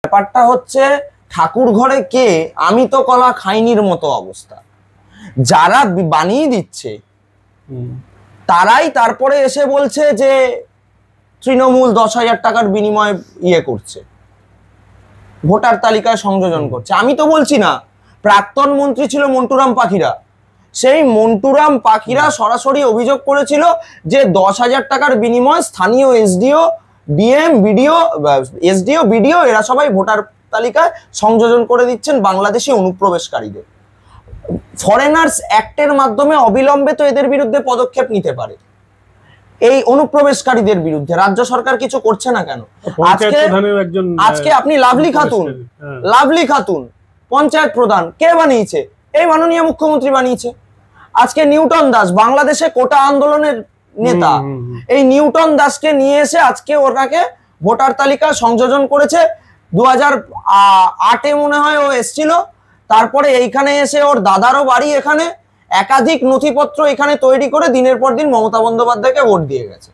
ব্যাপারটা হচ্ছে ঠাকুর ঘরে কে আমি তো কলা খাইনির মতো অবস্থা। যারা বানিয়ে দিচ্ছে তারাই তারপরে এসে বলছে যে তৃণমূল 10,000 টাকার বিনিময়ে ইয়ে করছে, ভোটার তালিকায় সংযোজন করছে। আমি তো বলছি না, প্রাক্তন মন্ত্রী ছিল মন্টুরাম পাখিরা, সেই মন্টুরাম পাখিরা সরাসরি অভিযোগ করেছিল যে 10,000 টাকার বিনিময়ে স্থানীয় এসডিও, ডিএম, বিডিও এরা সবাই ভোটার তালিকায় সংযোজন করে দিচ্ছেন বাংলাদেশি অনুপ্রবেশকারীদের। ফরেনার্স অ্যাক্টের মাধ্যমে অবিলম্বে তো এদের বিরুদ্ধে পদক্ষেপ নিতে পারে। এই অনুপ্রবেশকারীদের বিরুদ্ধে রাজ্য সরকার কিছু করছে না কেন? আজকে আপনি লাভলি খাতুন পঞ্চায়েত প্রধান কে বানিয়েছে? এই মাননীয় মুখ্যমন্ত্রী বানিয়েছে। আজকে নিউটন দাস বাংলাদেশে কোটা আন্দোলনের নেতা, এই নিউটন দাসকে নিয়ে এসে আজকে ওনাকে ভোটার তালিকা সংযোজন করেছে। 2008-এ মনে হয় ও এসেছিল, তারপরে এইখানে এসে ওর দাদারও বাড়ি এখানে, একাধিক নথিপত্র এখানে তৈরি করে দিনের পর দিন মমতা বন্দ্যোপাধ্যায়কে ভোট দিয়ে গেছে।